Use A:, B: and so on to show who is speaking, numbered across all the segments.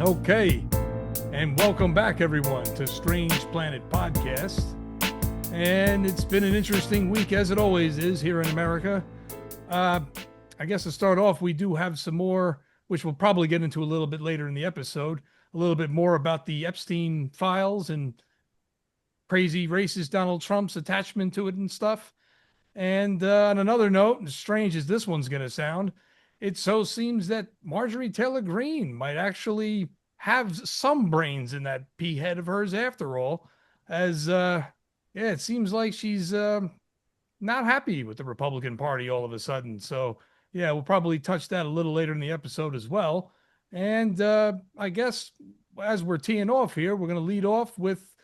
A: Okay, and welcome back, everyone, to Strange Planet Podcast. And it's been an interesting week, as it always is here in America. I guess to start off, we do have some more, which we'll probably get into a little bit later in the episode, a little bit more about the Epstein files and crazy racist Donald Trump's attachment to it and stuff. And on another note, as strange as this one's going to sound, it so seems that Marjorie Taylor Greene might actually have some brains in that pea head of hers after all, as yeah, it seems like she's not happy with the Republican Party all of a sudden. So yeah, we'll probably touch that a little later in the episode as well. And I guess as we're teeing off here, we're going to lead off with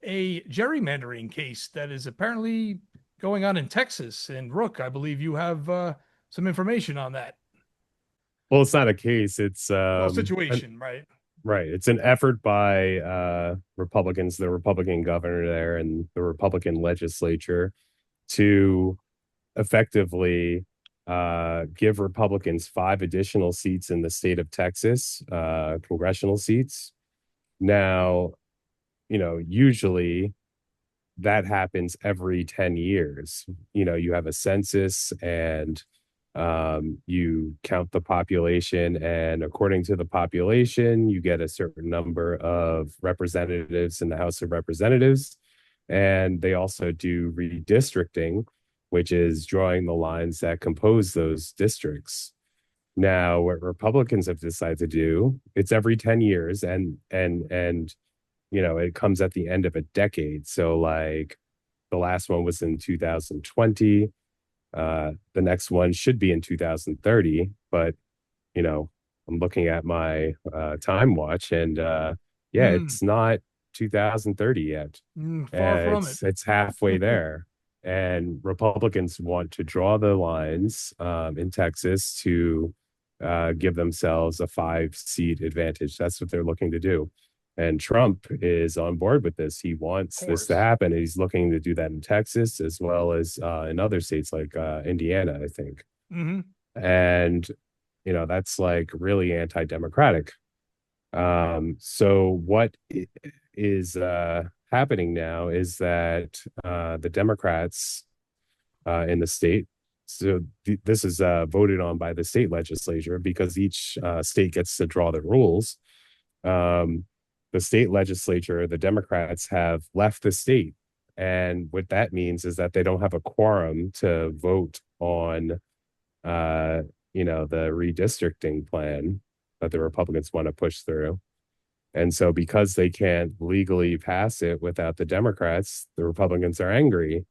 A: a gerrymandering case that is apparently going on in Texas. And Rook, I believe you have some information on that.
B: Well, it's not a case. It's
A: Well, situation, right?
B: right. It's an effort by Republicans, the Republican governor there, and the Republican legislature to effectively give Republicans 5 additional seats in the state of Texas, congressional seats. Now, usually that happens every 10 years. You have a census and you count the population, and according to the population, you get a certain number of representatives in the House of Representatives. And they also do redistricting, which is drawing the lines that compose those districts. Now, what Republicans have decided to do, it's every 10 years, and it comes at the end of a decade. So like the last one was in 2020. The next one should be in 2030, but I'm looking at my time watch, and yeah, it's not 2030 yet.
A: Far from it.
B: It's halfway there. And Republicans want to draw the lines in Texas to give themselves a 5-seat advantage. That's what they're looking to do. And Trump is on board with this. He wants this to happen. He's looking to do that in Texas as well as in other states like Indiana, I think. And, that's like really anti-democratic. So what is happening now is that the Democrats in the state, so this is voted on by the state legislature because each state gets to draw the rules. The state legislature, the Democrats have left the state. And what that means is that they don't have a quorum to vote on, the redistricting plan that the Republicans want to push through. And so because they can't legally pass it without the Democrats, the Republicans are angry.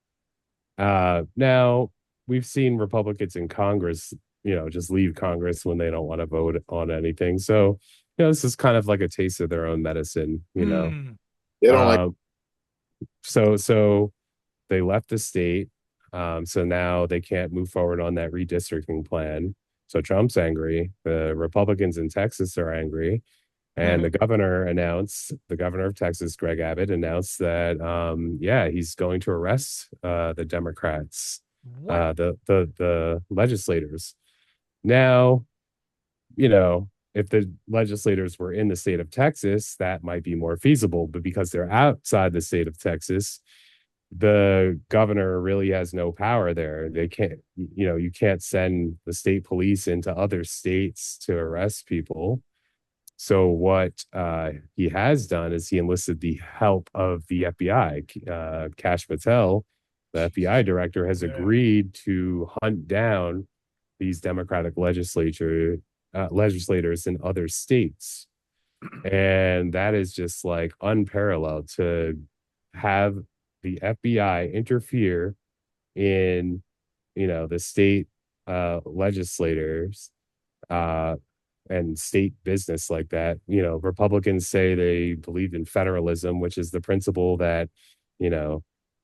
B: Now, we've seen Republicans in Congress, just leave Congress when they don't want to vote on anything. So, this is kind of like a taste of their own medicine, They don't like. So they left the state. So now they can't move forward on that redistricting plan. So Trump's angry. The Republicans in Texas are angry. And the governor of Texas, Greg Abbott, announced that, he's going to arrest the Democrats, the legislators. Now, if the legislators were in the state of Texas, that might be more feasible. But because they're outside the state of Texas, the governor really has no power there. They can't, you can't send the state police into other states to arrest people. So what he has done is he enlisted the help of the FBI. Kash Patel, the FBI director, has agreed to hunt down these Democratic legislators in other states. And that is just like unparalleled, to have the FBI interfere in, the state legislators and state business like that. Republicans say they believe in federalism, which is the principle that,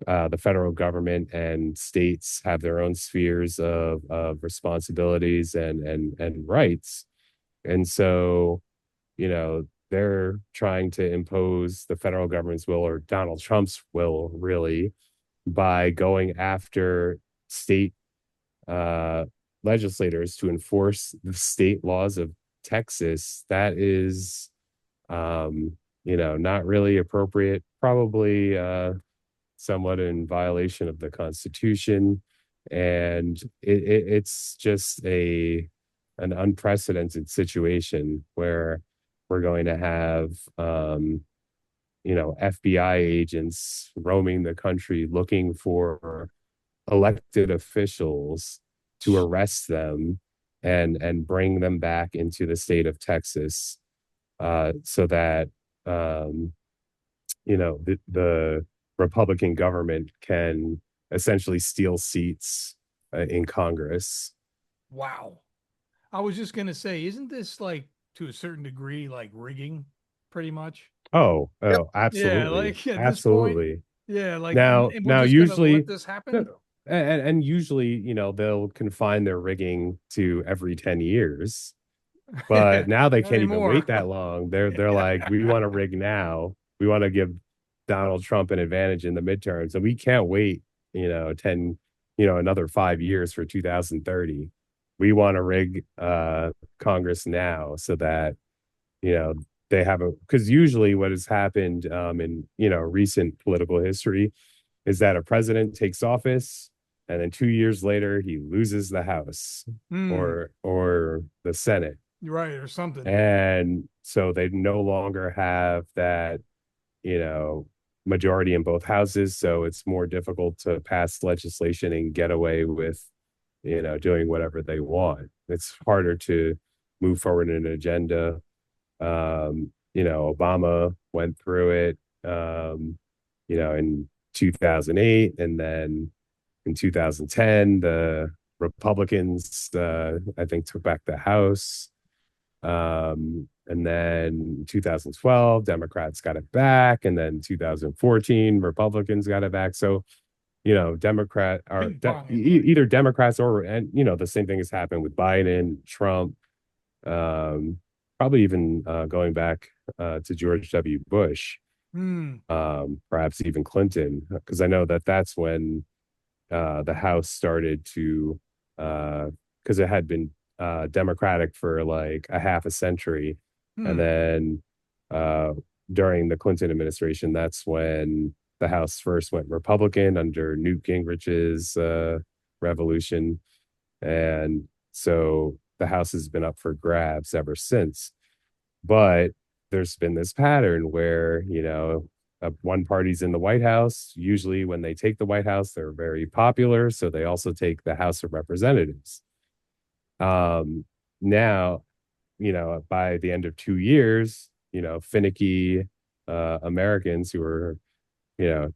B: the federal government and states have their own spheres of responsibilities and rights. And so, they're trying to impose the federal government's will, or Donald Trump's will, really, by going after state legislators to enforce the state laws of Texas. That is Not really appropriate, probably somewhat in violation of the Constitution. And it's just an unprecedented situation where we're going to have FBI agents roaming the country looking for elected officials to arrest them and bring them back into the state of Texas, so that the Republican government can essentially steal seats in Congress.
A: Wow. I was just gonna say, isn't this like to a certain degree like rigging, pretty much?
B: Oh,
C: Yep.
B: oh,
A: Yeah,
B: absolutely,
A: like at this point,
B: absolutely.
A: yeah, like and we're
B: Now,
A: just gonna let
B: usually,
A: this
B: no,
A: happen?
B: and usually, they'll confine their rigging to every 10 years. But now they
A: Not
B: can't even
A: anymore.
B: wait that long. They're like, we want to rig now. We want to give Donald Trump an advantage in the midterms, and we can't wait, 10, another 5 years for 2030. We want to rig Congress now so that, you know, they have because usually what has happened in, recent political history is that a president takes office and then 2 years later he loses the House
A: Hmm.
B: or the Senate.
A: Right, or something.
B: And so they no longer have that, you know, majority in both houses. So it's more difficult to pass legislation and get away with, doing whatever they want. It's harder to move forward an agenda. Obama went through it, in 2008. And then in 2010, the Republicans, I think, took back the House. And then in 2012, Democrats got it back. And then 2014, Republicans got it back. So, Democrat or
A: Ping pong.
B: either Democrats and, the same thing has happened with Biden, Trump, probably even going back to George W. Bush,
A: Hmm.
B: perhaps even Clinton, because I know that's when the House started to, because it had been Democratic for like a half a century. And then during the Clinton administration, that's when the House first went Republican under Newt Gingrich's revolution. And so the House has been up for grabs ever since. But there's been this pattern where, one party's in the White House. Usually, when they take the White House, they're very popular. So they also take the House of Representatives. Now, by the end of 2 years, finicky Americans who are,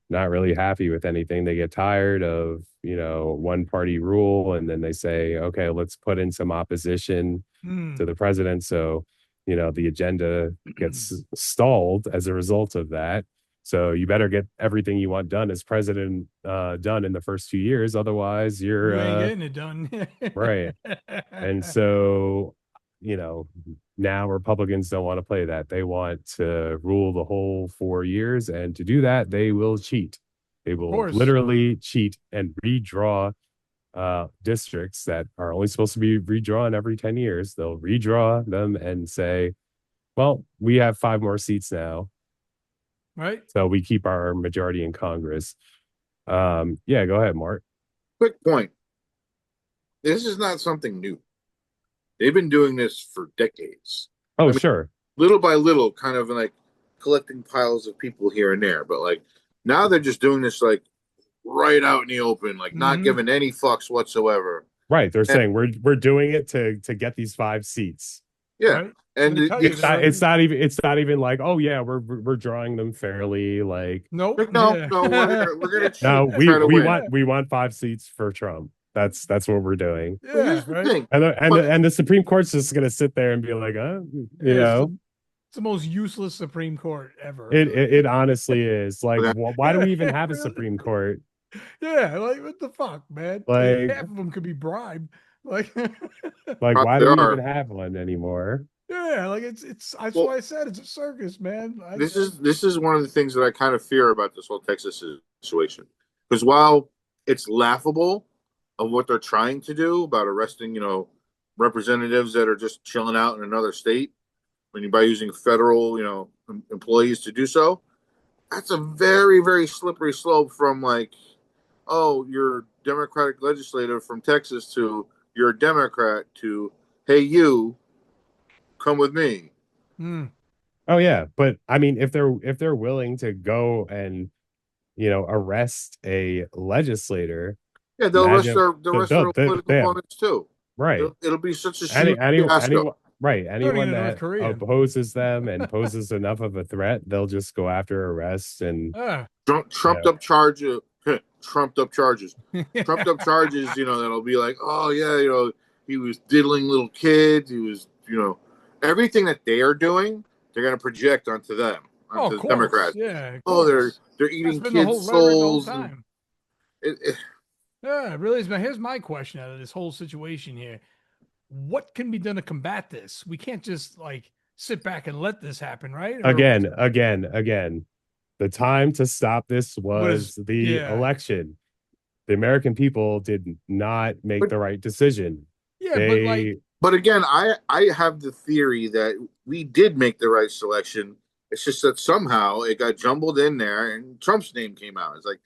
B: not really happy with anything, they get tired of, one party rule. And then they say, okay, let's put in some opposition to the president. So, the agenda gets stalled as a result of that. So you better get everything you want done as president done in the first 2 years. Otherwise, you're
A: You ain't getting it done.
B: right. And so, now Republicans don't want to play that. They want to rule the whole 4 years. And to do that, they will cheat. They will literally cheat and redraw districts that are only supposed to be redrawn every 10 years. They'll redraw them and say, well, we have 5 more seats now.
A: Right.
B: So we keep our majority in Congress. Yeah, go ahead, Mark.
C: Quick point. This is not something new. They've been doing this for decades.
B: Oh, sure.
C: Little by little, kind of like collecting piles of people here and there. But like now they're just doing this like right out in the open, like not giving any fucks whatsoever.
B: Right. They're saying we're doing it to get these 5 seats.
C: Yeah.
A: Right?
C: And
B: it's not even like, oh yeah, we're drawing them fairly. Like
A: nope.
C: No, we're gonna cheat.
B: No,
C: we
B: we want 5 seats for Trump. That's what we're doing.
A: Yeah,
C: here's the
A: right.
C: thing.
B: And the Supreme Court's just gonna sit there and be like,
A: It's the most useless Supreme Court ever.
B: It honestly is. Like, why do we even have a Supreme Court?
A: Yeah, like what the fuck, man?
B: Like
A: half of them could be bribed. Like
B: why do we even have one anymore?
A: Yeah, like it's that's why I said it's a circus, man.
C: This is one of the things that I kind of fear about this whole Texas situation. Because while it's laughable of what they're trying to do about arresting, representatives that are just chilling out in another state, by using federal, employees to do so, that's a very, very slippery slope from like, oh, you're a Democratic legislator from Texas to you're a Democrat to, hey, you come with me.
B: Oh yeah, but I mean, if they're willing to go and arrest a legislator,
C: Yeah, they'll arrest
B: imagine
C: their political
B: they have,
C: opponents too.
B: right.
C: It'll be such a huge
B: Anyone
C: fiasco.
B: right,
A: Turning
B: anyone
A: into North
B: that
A: Korea.
B: opposes them and poses enough of a threat, they'll just go after, arrest, and
C: Trumped up charges. Trumped up charges. That'll be like, oh yeah, he was diddling little kids. He was, everything that they are doing, they're going to project onto them, onto the Democrats.
A: Yeah.
C: They're eating kids' souls.
A: Yeah, it really is. But here's my question out of this whole situation here: what can be done to combat this? We can't just like sit back and let this happen, right?
B: Again. The time to stop this was the election. The American people did not make the right decision.
A: Yeah,
C: but again, I have the theory that we did make the right selection. It's just that somehow it got jumbled in there and Trump's name came out. It's like,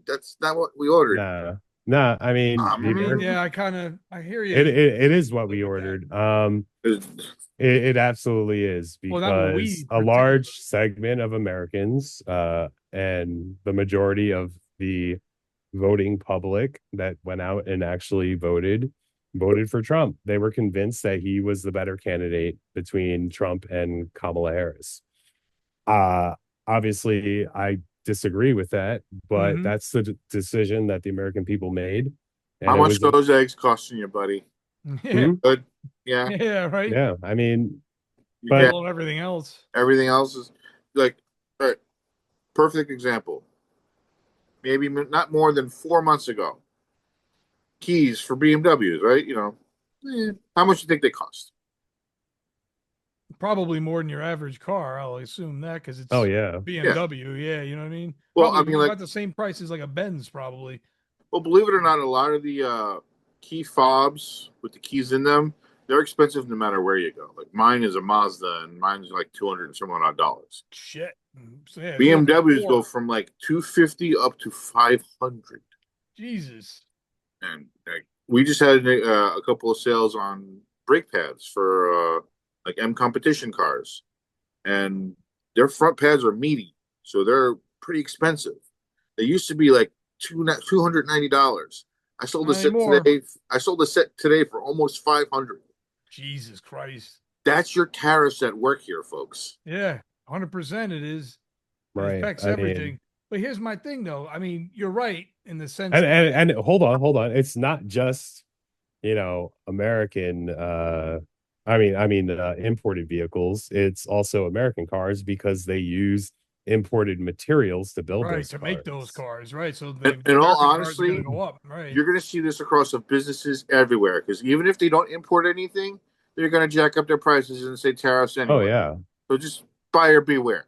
C: that's not what we ordered.
B: No, I mean,
A: I hear you.
B: It is what we ordered. It absolutely is, because a large segment of Americans, and the majority of the voting public that went out and actually voted for Trump. They were convinced that he was the better candidate between Trump and Kamala Harris. Obviously, I disagree with that, but that's the decision that the American people made.
C: How much those eggs costing you, buddy? Good. Yeah.
A: Yeah, right.
B: Yeah, I mean,
A: but everything else
C: is like, all right, perfect example. Maybe not more than 4 months ago, keys for BMWs, right? How much do you think they cost?
A: Probably more than your average car. I'll assume that because it's BMW. Yeah, you know what I mean.
C: Well,
A: probably about the same price as like a Benz, probably.
C: Well, believe it or not, a lot of the key fobs with the keys in them, they're expensive no matter where you go. Like mine is a Mazda, and mine's like $200 and some odd dollars.
A: Shit. So
C: BMWs go from like $250 up to $500.
A: Jesus.
C: And we just had a couple of sales on brake pads for like M competition cars, and their front pads are meaty, so they're pretty expensive. They used to be like $290. I sold the set today. I sold the set today for almost $500.
A: Jesus Christ!
C: That's your tariffs at work here, folks.
A: Yeah, 100%. It is.
B: Right.
A: It affects everything. But here's my thing, though. I mean, you're right in the sense.
B: And hold on. It's not just American. Imported vehicles. It's also American cars, because they use imported materials to build those cars.
A: Make those cars, right? So
C: in all honesty,
A: go up, right?
C: You're going to see this across businesses everywhere, because even if they don't import anything, they're going to jack up their prices and say tariffs anyway.
B: Oh yeah.
C: So just buyer beware.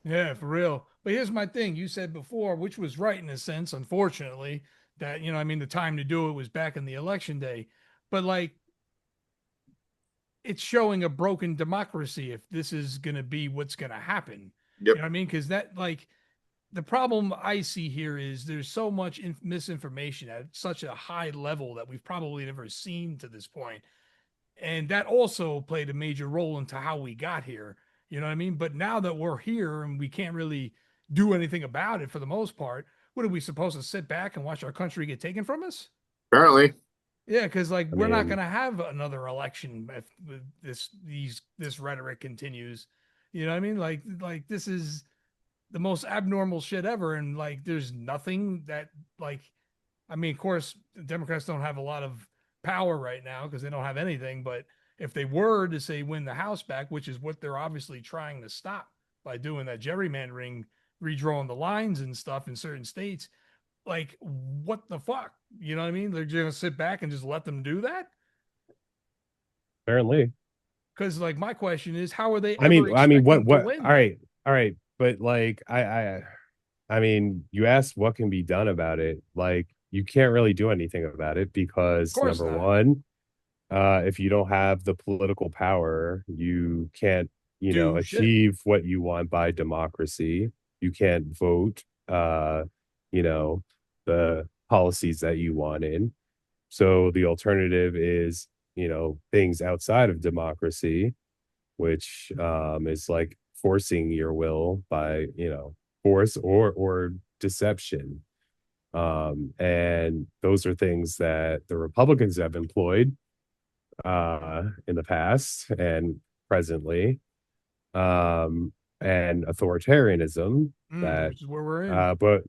A: Yeah, for real. But here's my thing. You said before, which was right in a sense, unfortunately, that the time to do it was back in the election day. But like, it's showing a broken democracy if this is going to be what's going to happen.
C: Yep.
A: You know what I mean? Because the problem I see here is there's so much misinformation at such a high level that we've probably never seen to this point. And that also played a major role into how we got here. You know what I mean? But now that we're here and we can't really do anything about it for the most part, what are we supposed to sit back and watch our country get taken from us?
C: Apparently.
A: Yeah, because we're not going to have another election if this rhetoric continues. You know what I mean? Like this is the most abnormal shit ever, and like there's nothing that of course, the Democrats don't have a lot of power right now because they don't have anything. But if they were to say win the House back, which is what they're obviously trying to stop by doing that gerrymandering, redrawing the lines and stuff in certain states. Like, what the fuck? You know what I mean? They're just going to sit back and just let them do that?
B: Apparently.
A: Because, like, my question is, how are they
B: what?
A: win?
B: All right. But, like, I mean, you asked what can be done about it. Like, you can't really do anything about it because, number one, if you don't have the political power, you can't,
A: Do shit.
B: achieve what you want by democracy. You can't vote, you know, the policies that you want in. So the alternative is, things outside of democracy, which is like forcing your will by, force or deception. And those are things that the Republicans have employed in the past and presently, and authoritarianism that
A: Which is where we're in.
B: but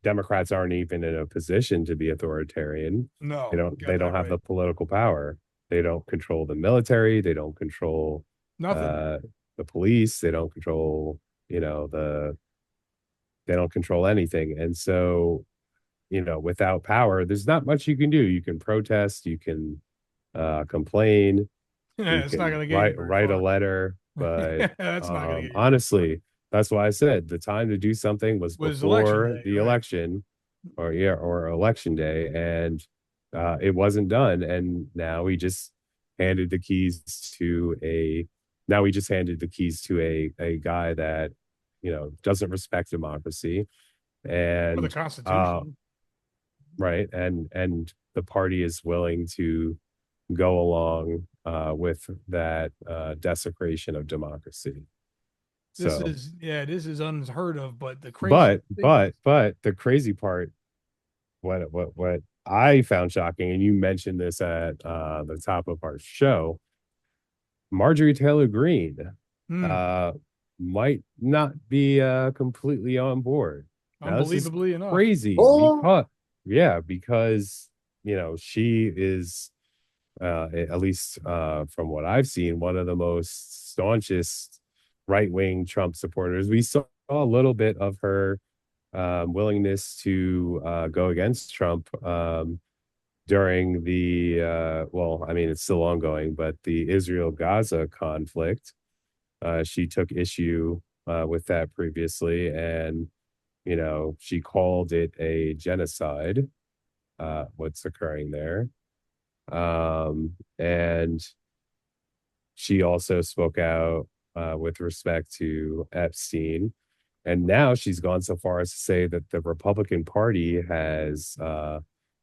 B: Democrats aren't even in a position to be authoritarian. they
A: No,
B: don't they
A: got
B: don't
A: that
B: have
A: right.
B: the political power. They don't control the military. They don't control
A: Nothing.
B: uh the police. They don't control, the they don't control anything. And so, without power, there's not much you can do. You can protest, you can complain, you
A: It's not
B: can
A: going to get you very
B: write a
A: far.
B: letter, but
A: That's not going to get you very far.
B: honestly, that's why I said the time to do something was
A: Was election
B: before
A: day,
B: the
A: right?
B: election, or election day, and it wasn't done. And handed the keys to a now we just handed the keys to a guy that, doesn't respect democracy.
A: Or the
B: And
A: Constitution.
B: right, and the party is willing to go along with that desecration of democracy. So,
A: This is unheard of. But the crazy
B: but
A: thing
B: but
A: is,
B: but the crazy part, what I found shocking, and you mentioned this at the top of our show, Marjorie Taylor Greene
A: hmm,
B: uh, might not be completely on board. Now, this is
A: unbelievably enough,
B: crazy
C: Oh,
B: because she is, at least from what I've seen, one of the most staunchest right wing Trump supporters. We saw a little bit of her willingness to go against Trump during the, well, I mean, it's still ongoing, but the Israel Gaza conflict. She took issue with that previously, and, she called it a genocide, what's occurring there. And she also spoke out with respect to Epstein. And now she's gone so far as to say that the Republican Party has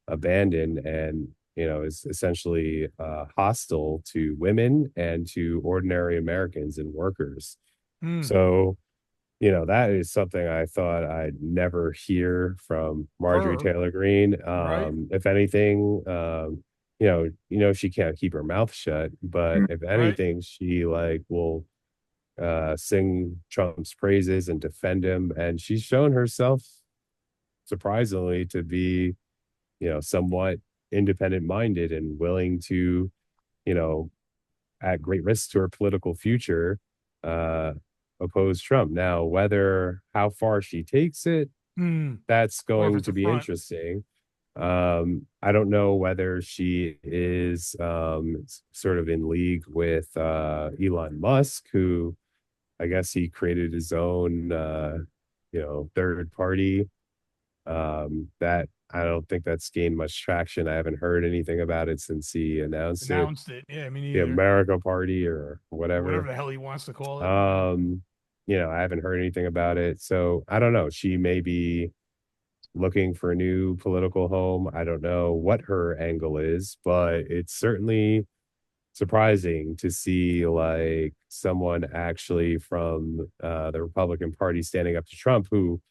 B: abandoned and, is essentially hostile to women and to ordinary Americans and workers.
A: hmm,
B: So, that is something I thought I'd never hear from Marjorie
A: her
B: Taylor Greene.
A: right.
B: If anything, she can't keep her mouth shut, but if
A: Right.
B: anything, she like will sing Trump's praises and defend him. And she's shown herself surprisingly to be, somewhat independent minded and willing to, you know, at great risk to her political future, uh, oppose Trump. Now, whether how far she takes it,
A: Hmm.
B: that's
A: Or if
B: going
A: it's
B: to
A: a
B: be
A: front,
B: interesting. I don't know whether she is sort of in league with Elon Musk, who I guess he created his own third party. That I don't think that's gained much traction. I haven't heard anything about it since he announced it,
A: announced it. Yeah, me
B: the
A: neither.
B: America Party or
A: Or whatever
B: whatever.
A: the hell he wants to call it.
B: Um, I haven't heard anything about it. So I don't know. She may be looking for a new political home. I don't know what her angle is, but it's certainly surprising to see like someone actually from the Republican Party standing up to Trump, who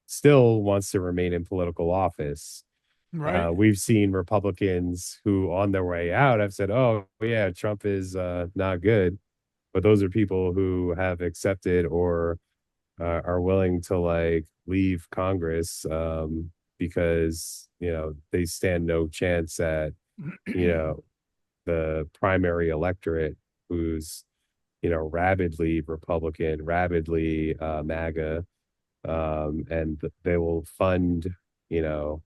B: still wants to remain in political office.
A: Right.
B: We've seen Republicans who, on their way out, have said, "Oh, yeah, Trump is not good," but those are people who have accepted or are willing to like leave Congress because they stand no chance at you know the primary electorate, who's rabidly Republican, rabidly MAGA, and they will fund you know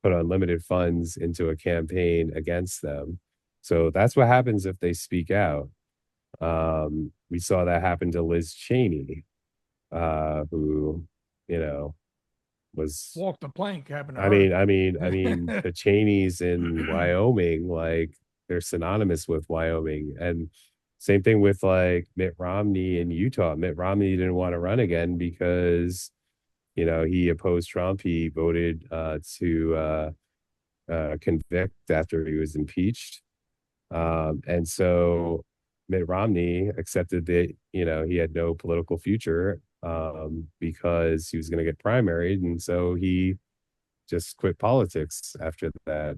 B: put unlimited funds into a campaign against them. So that's what happens if they speak out. We saw that happen to Liz Cheney, who, you know, was
A: Walk the plank happened to
B: I
A: her.
B: mean, I mean, I mean, the Cheneys in Wyoming, like they're synonymous with Wyoming. And same thing with like Mitt Romney in Utah. Mitt Romney didn't want to run again because, he opposed Trump. He voted to convict after he was impeached. And so Mitt Romney accepted that, he had no political future because he was going to get primaried. And so he just quit politics after that.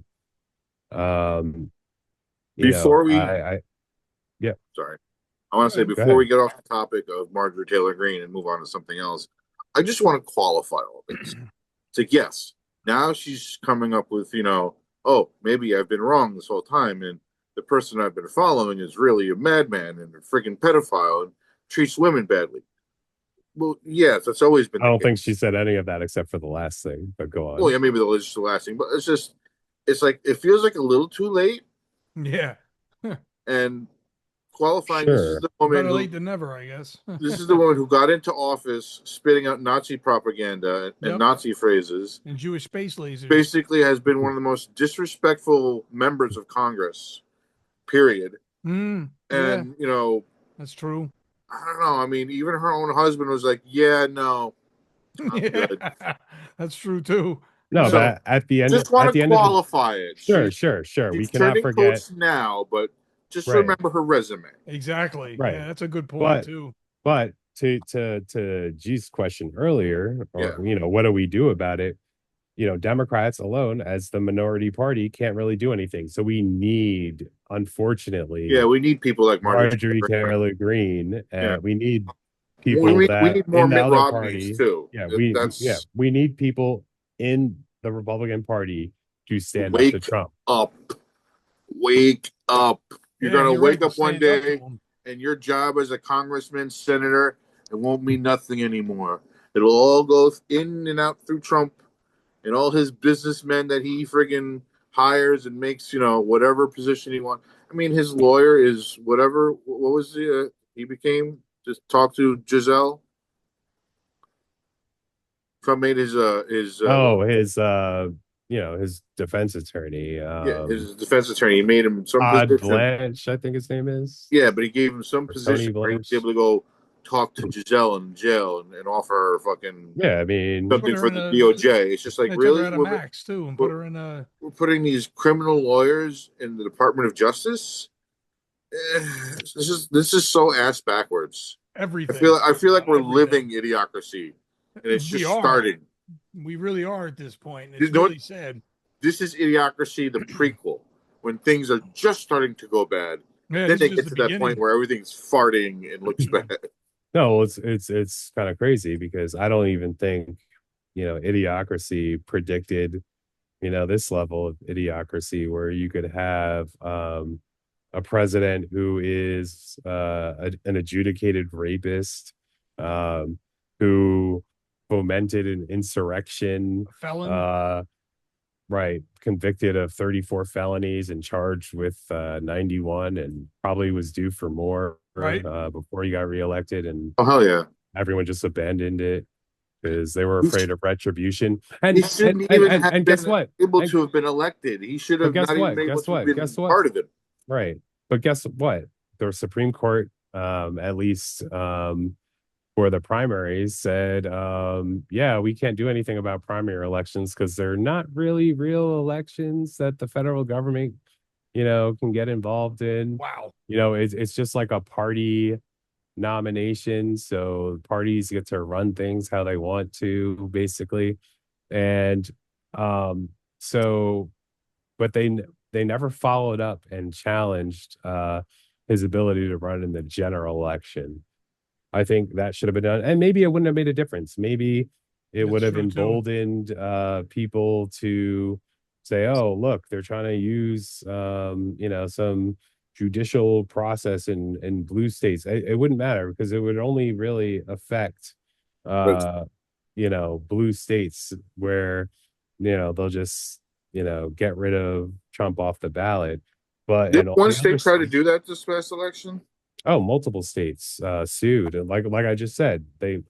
C: Before we,
B: yeah.
C: Sorry. I want to say, before we get off the topic of Marjorie Taylor Greene and move on to something else, I just want to qualify all this. It's like, yes, now she's coming up with, oh, maybe I've been wrong this whole time, and the person I've been following is really a madman and a freaking pedophile and treats women badly. Well, yes, that's always been.
B: I don't think she said any of that except for the last thing, but go on.
C: Well, yeah, maybe the last thing, but it's like, it feels like a little too late.
A: Yeah.
C: And qualifying,
B: Sure.
C: This is the woman
A: better late than never, I guess.
C: This is the woman who got into office spitting out Nazi propaganda and Nazi phrases
A: and Jewish space lasers.
C: Basically has been one of the most disrespectful members of Congress, period.
A: And that's true.
C: I don't know. I mean, even her own husband was like, yeah, no, I'm good.
A: That's true too.
B: No, but at the end,
C: just want to qualify it.
B: Sure. We cannot forget
C: now, but just remember her resume.
A: Exactly.
B: Right.
A: Yeah, that's a good point too.
B: But to G's question earlier, what do we do about it? Democrats alone as the minority party can't really do anything. So we need, unfortunately,
C: we need people like
B: Marjorie Taylor Greene, and we need people
C: we
B: that
C: need more
B: in the
C: Mitt
B: other
C: Romneys
B: party
C: too.
B: We need people in the Republican Party to stand up to Trump.
C: Wake up. You're going to wake up one day
A: and
C: your job as a congressman, senator, it won't mean nothing anymore. It'll all go in and out through Trump and all his businessmen that he friggin' hires and makes, whatever position he wants. I mean, his lawyer is whatever. What was he became? Just talk to Giselle. Trump made his
B: defense attorney.
C: His defense attorney. He made him some
B: position. Blanche, I think his name is.
C: Yeah, but he gave him some position where he was able to go talk to Giselle in jail and offer her fucking something for the DOJ. It's just like, really,
A: we're max too, and put her in a.
C: We're putting these criminal lawyers in the Department of Justice. This is so ass backwards.
A: Everything.
C: I feel like we're living idiocracy, and it's just starting.
A: We really are at this point. It's really sad.
C: This is Idiocracy, the prequel, when things are just starting to go bad.
A: Yeah,
C: then they get to that point where everything's farting and looks bad.
B: No, it's kind of crazy because I don't even think, Idiocracy predicted, this level of idiocracy where you could have a president who is an adjudicated rapist, who fomented an insurrection,
A: a felon,
B: right, convicted of 34 felonies and charged with 91, and probably was due for more before he got reelected. And
C: oh hell yeah,
B: everyone just abandoned it because they were afraid of retribution. And
C: he shouldn't even have
B: guess what?
C: Able to have been elected. He should have not even been able to have been part of it.
B: Right, but guess what? The Supreme Court, at least for the primaries, said, we can't do anything about primary elections because they're not really real elections that the federal government, can get involved in.
A: Wow.
B: It's just like a party nomination. So parties get to run things how they want to, basically. And but they never followed up and challenged his ability to run in the general election. I think that should have been done. And maybe it wouldn't have made a difference. Maybe it would have emboldened people to say, oh, look, they're trying to use, some judicial process in blue states. It wouldn't matter because it would only really affect, blue states where, they'll just, get rid of Trump off the ballot. But
C: did one state try to do that this past election?
B: Oh, multiple states sued. And like I just said,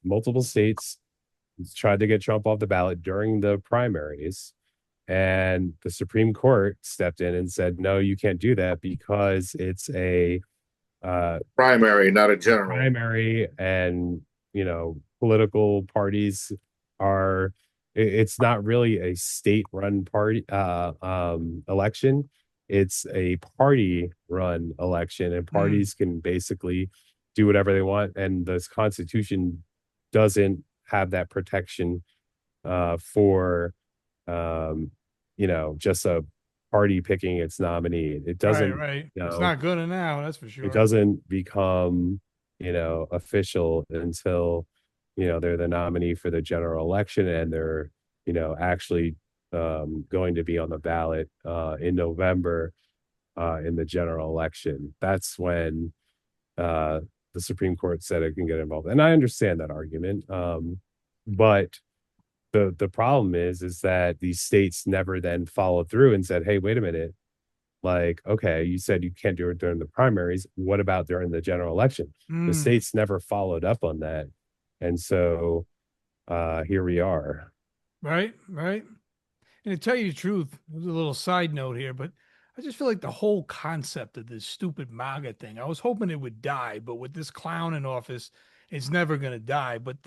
B: multiple states tried to get Trump off the ballot during the primaries. And the Supreme Court stepped in and said, no, you can't do that because it's a
C: primary, not a general.
B: primary, and political parties are, it's not really a state run party election. It's a party run election, and parties can basically do whatever they want, and this Constitution doesn't have that protection for just a party picking its nominee. It doesn't,
A: right. It's not good now, that's for sure.
B: it doesn't become, official until, they're the nominee for the general election, and they're, actually going to be on the ballot in November in the general election. That's when the Supreme Court said it can get involved. And I understand that argument. But the problem is that these states never then followed through and said, hey, wait a minute. Like, okay, you said you can't do it during the primaries. What about during the general election? The states never followed up on that. And so here we are.
A: Right. And to tell you the truth, there's a little side note here, but I just feel like the whole concept of this stupid MAGA thing, I was hoping it would die, but with this clown in office, it's never going to die. But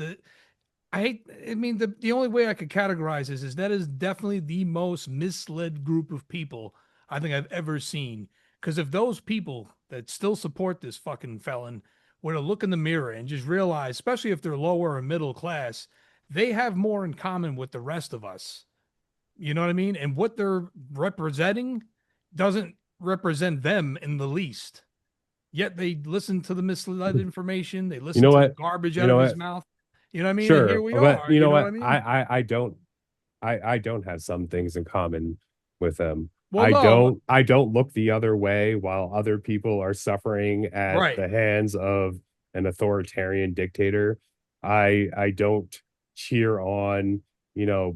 A: I mean, the only way I could categorize this is that is definitely the most misled group of people I think I've ever seen. Because if those people that still support this fucking felon were to look in the mirror and just realize, especially if they're lower or middle class, they have more in common with the rest of us. You know what I mean? And what they're representing doesn't represent them in the least. Yet they listen to the misled information. They listen to the garbage out of his mouth. You know what I mean?
B: Sure,
A: and here we
B: but
A: are.
B: you know what?
A: I mean?
B: I don't have some things in common with them.
A: Well,
B: I don't look the other way while other people are suffering at the hands of an authoritarian dictator. I don't cheer on,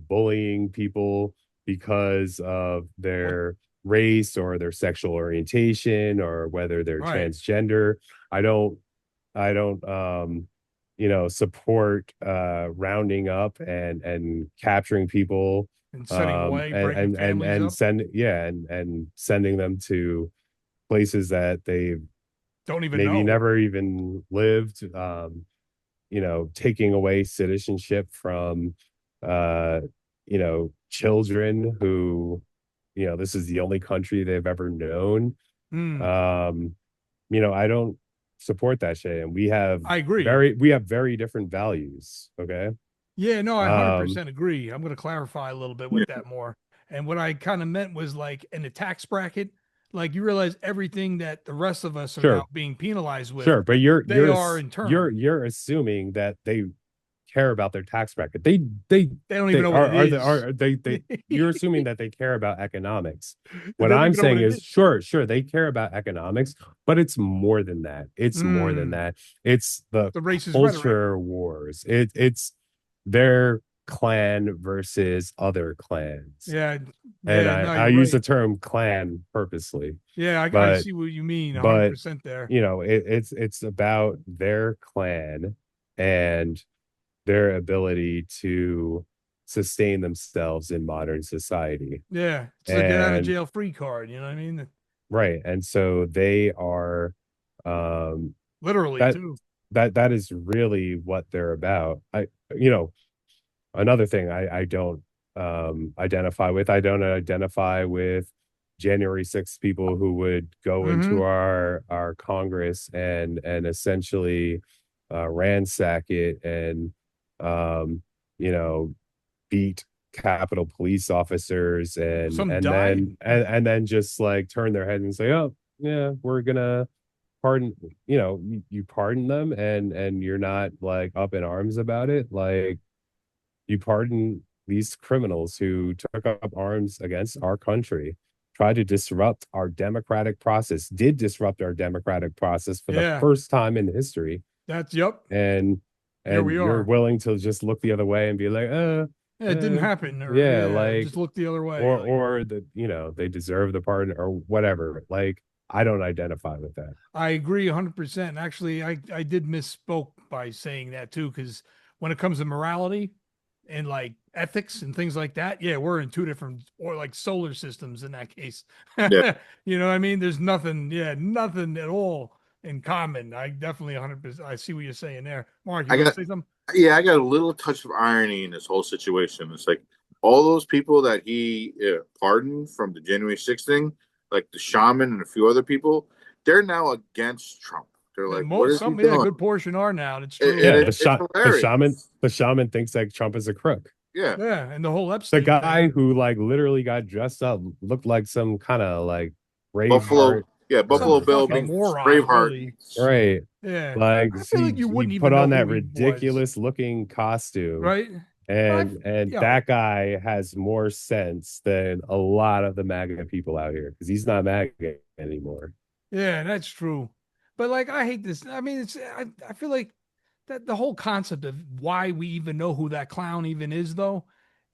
B: bullying people because of their race or their sexual orientation or whether they're transgender. I don't support rounding up and capturing people
A: and setting away, breaking families up.
B: Sending them to places that they
A: don't even
B: maybe
A: know.
B: never even lived. Taking away citizenship from children who, this is the only country they've ever known. I don't support that shit, and I agree. We have very different values. Okay.
A: Yeah, no, I 100% agree. I'm going to clarify a little bit with that more. And what I kind of meant was like in the tax bracket, like you realize everything that the rest of us are now being penalized with.
B: Sure, but you're assuming that they care about their tax bracket. They
A: don't even know what it is.
B: You're assuming that they care about economics. What I'm saying is sure, they care about economics, but it's more than that. It's more than that. It's the
A: racist
B: culture
A: rhetoric.
B: wars. It's their clan versus other clans.
A: Yeah.
B: And I use the term clan purposely.
A: Yeah, I see what you mean. 100% there.
B: It's about their clan and their ability to sustain themselves in modern society.
A: Yeah. It's like get out of jail free card, you know what I mean?
B: Right. And so they are
A: literally too.
B: That is really what they're about. Another thing I don't identify with. I don't identify with January 6th people who would go into our Congress and essentially ransack it and beat Capitol police officers and then just like turn their head and say, oh yeah, we're gonna pardon, you pardon them and you're not like up in arms about it. Like, you pardon these criminals who took up arms against our country, tried to disrupt our democratic process, did disrupt our democratic process for the first time in history. And you're willing to just look the other way and be like, it
A: didn't happen. Or,
B: like
A: just look the other way.
B: Or they deserve the pardon or whatever. Like, I don't identify with that.
A: I agree 100%. Actually, I did misspoke by saying that too, because when it comes to morality, and like ethics and things like that, yeah, we're in two different or like solar systems in that case.
C: Yeah.
A: You know what I mean? There's nothing, yeah, nothing at all in common. I definitely 100%. I see what you're saying there. Mark, you
C: I
A: want to
C: got
A: say something?
C: yeah, I got a little touch of irony in this whole situation. It's like all those people that he pardoned from the January 6th thing, like the shaman and a few other people, they're now against Trump. They're like, what is he
A: Some, yeah, a
C: doing?
A: good portion are now. It's
C: And,
A: true.
C: and
B: Yeah,
C: it's hilarious.
B: the shaman thinks that Trump is a crook.
C: Yeah.
A: Yeah, and the whole
B: The
A: Epstein
B: guy
A: thing.
B: who like literally got dressed up, looked like some kind of like
C: Buffalo,
B: Braveheart,
C: yeah,
A: Some
C: Buffalo
B: or
C: Bill
A: fucking
C: being
A: moron,
C: Braveheart.
A: really.
B: right.
A: Yeah.
B: Like
A: I feel like you
B: he
A: wouldn't
B: put
A: even know
B: on
A: who
B: that
A: he was,
B: ridiculous looking costume,
A: right? But
B: and
A: yo,
B: that guy has more sense than a lot of the MAGA people out here because he's not MAGA anymore.
A: yeah, that's true. But like, I hate this. I mean, I feel like that the whole concept of why we even know who that clown even is, though,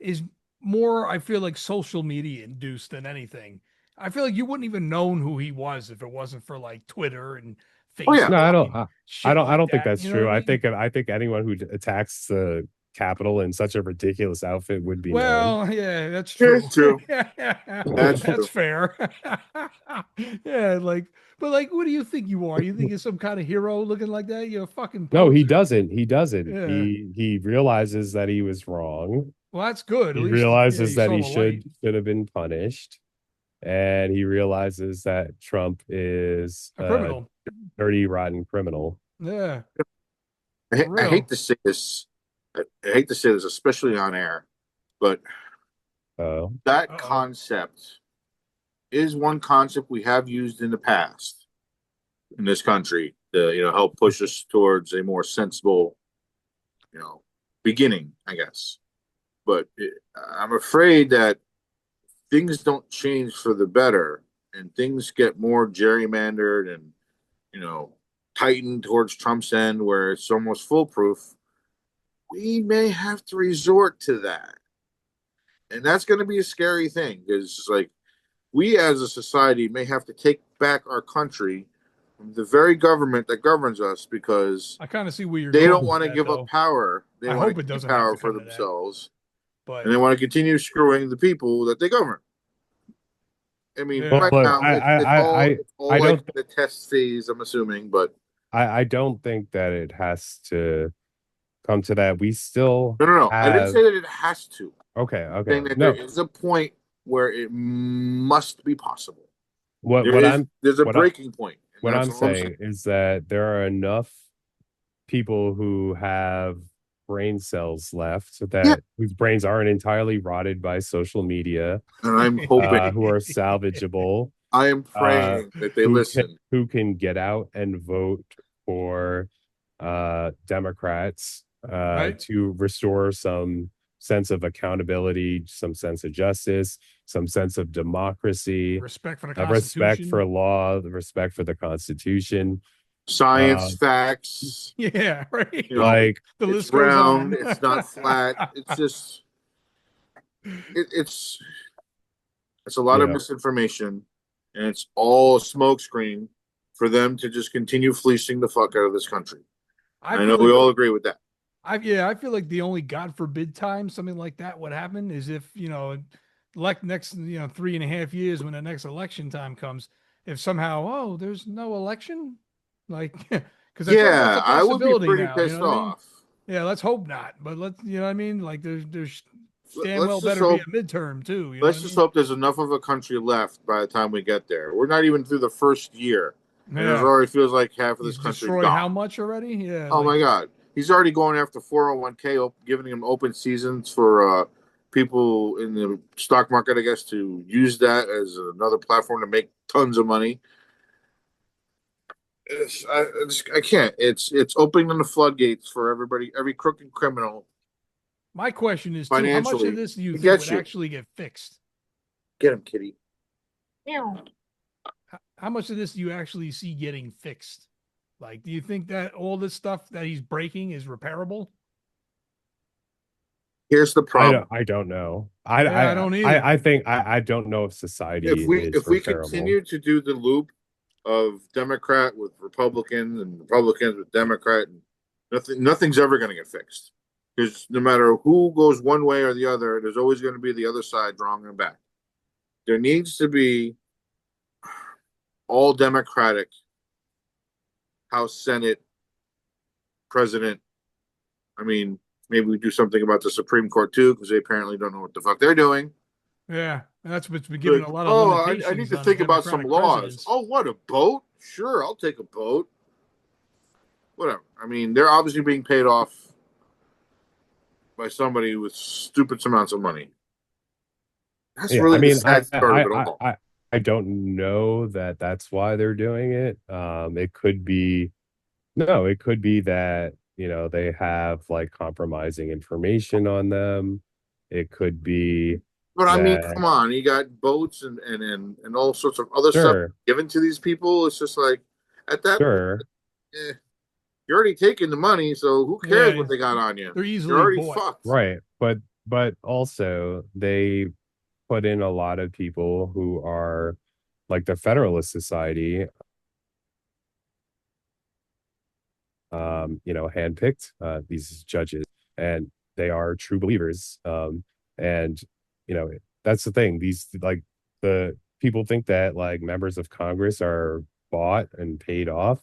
A: is more, I feel like, social media induced than anything. I feel like you wouldn't even known who he was if it wasn't for like Twitter and
C: Oh yeah,
B: No,
A: Facebook and shit
B: I
A: like
B: don't think
A: that.
B: that's
A: You know what
B: true.
A: I mean?
B: I think anyone who attacks the Capitol in such a ridiculous outfit would be known.
A: Well, yeah, that's
C: yeah,
A: true.
C: it's true. That's
A: That's
C: true.
A: fair. Yeah, like, but like, what do you think you are? You think you're some kind of hero looking like that? You're a fucking
B: No, he
A: poser.
B: doesn't. He doesn't.
A: Yeah.
B: He realizes that he was wrong.
A: Well, that's good. At
B: He
A: least, yeah,
B: realizes
A: you
B: that
A: saw
B: he
A: the light.
B: should have been punished, and he realizes that Trump is
A: A
B: a
A: criminal.
B: dirty, rotten criminal.
A: Yeah,
C: I,
A: for
C: I hate
A: real.
C: to say this. I hate to say this, especially on air, but
B: So
C: that
A: Uh-oh.
C: concept is one concept we have used in the past in this country to help push us towards a more sensible you know beginning, I guess. But I'm afraid that things don't change for the better, and things get more gerrymandered and you know tightened towards Trump's end, where it's almost foolproof. We may have to resort to that, and that's going to be a scary thing because like we as a society may have to take back our country from the very government that governs us because
A: I kind of see where you're
C: they don't
A: going with
C: want to
A: that,
C: give up
A: though.
C: power. They
A: I
C: want
A: hope
C: to
A: it
C: keep
A: doesn't have
C: power
A: to
C: for
A: come to that.
C: themselves,
A: But
C: and they want to continue screwing the people that they govern. I mean,
B: well,
A: yeah,
C: right
B: look,
C: now it's all
B: I
C: like
B: don't
C: the test phase, I'm assuming, but
B: I don't think that it has to come to that. We still
C: no, no, no. I didn't
B: have
C: say that it has to.
B: okay,
C: I'm saying
B: okay.
C: that there
B: No,
C: is a point where it must be possible.
B: what
C: There
B: what
C: is
B: I'm
C: there's a
B: what I
C: breaking point, and
B: what
C: that's
B: I'm
C: all I'm saying.
B: saying is that there are enough people who have brain cells left
C: Yeah,
B: that whose brains aren't entirely rotted by social media,
C: and I'm hoping,
B: who are salvageable,
C: I am praying that they listen.
B: who can get out and vote for Democrats
A: right.
B: to restore some sense of accountability, some sense of justice, some sense of democracy,
A: Respect for the
B: respect for
A: Constitution.
B: law, the respect for the Constitution.
C: Science,
B: Uh,
C: facts,
A: Yeah, right.
B: like
A: The
C: it's
A: list goes
C: round,
A: on.
C: it's not flat. It's just it's it's a lot
B: you
C: of
B: know,
C: misinformation, and it's all a smokescreen for them to just continue fleecing the fuck out of this country.
A: I
C: I know
A: feel
C: we
A: like
C: all agree with that.
A: I feel like the only God forbid time something like that would happen is if, elect next, 3.5 years when the next election time comes, if somehow, oh, there's no election, like, because that's a
C: Yeah, I would be
A: possibility
C: pretty
A: now. You know
C: pissed
A: what I mean?
C: off.
A: Yeah, let's hope not. But let's, you know what I mean? Like, there's damn
C: Let's
A: well
C: just
A: better be a
C: hope.
A: midterm too. You know what
C: Let's
A: I
C: just
A: mean?
C: hope there's enough of a country left by the time we get there. We're not even through the first year, and it
A: Yeah,
C: already feels like half of this
A: he's
C: country's
A: destroyed how
C: gone.
A: much already? Yeah,
C: Oh
A: like
C: my God. He's already going after 401k, giving him open seasons for people in the stock market, I guess, to use that as another platform to make tons of money. I can't. It's opening the floodgates for everybody, every crooked criminal
A: my question is too, how much of
C: financially
A: this do you
C: to
A: think
C: get
A: would
C: you.
A: actually get fixed?
C: Get him, kitty.
A: How much of this do you actually see getting fixed? Like, do you think that all this stuff that he's breaking is repairable?
C: Here's the problem.
B: I don't know.
A: Yeah, I don't either.
B: I think I don't know if society is
C: If we
B: repairable.
C: continue to do the loop of Democrat with Republican and Republicans with Democrat, and nothing's ever going to get fixed. Because no matter who goes one way or the other, there's always going to be the other side drawing them back. There needs to be all Democratic House, Senate, President. I mean, maybe we do something about the Supreme Court too, because they apparently don't know what the fuck they're doing.
A: Yeah, that's what's been given
C: Like,
A: a lot of limitations.
C: I need to
A: on
C: think about some
A: Democratic
C: laws.
A: presidents.
C: Oh, what, a boat? Sure, I'll take a boat. Whatever. I mean, they're obviously being paid off by somebody with stupid amounts of money. That's
B: Yeah,
C: really
B: I mean,
C: the sad part of it all.
B: I don't know that that's why they're doing it. It could be, no, it could be that, you know, they have like compromising information on them. It could be
C: But I mean,
B: that,
C: come on, you got boats and all sorts of other stuff
B: sure,
C: given to these people. It's just like at that
B: sure,
C: point, you're already taking the money, so who cares
A: Yeah,
C: what they got on you?
A: They're
C: You're
A: easily
C: already
A: bought.
C: fucked.
B: right. But also they put in a lot of people who are like the Federalist Society, you know, handpicked these judges, and they are true believers. And you know, that's the thing. These, like, the people think that like members of Congress are bought and paid off.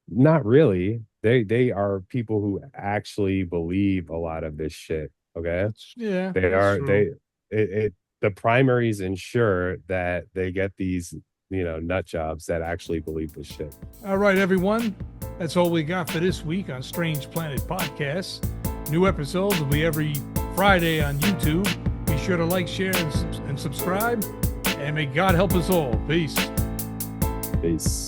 B: Not really. They are people who actually believe a lot of this shit. Okay,
A: Yeah,
B: they
A: that's
B: are
A: true.
B: it the primaries ensure that they get these, you know, nut jobs that actually believe this shit.
A: All right, everyone. That's all we got for this week on Strange Planet Podcast. New episodes will be every Friday on YouTube. Be sure to like, share, and subscribe. And may God help us all. Peace.
B: Peace.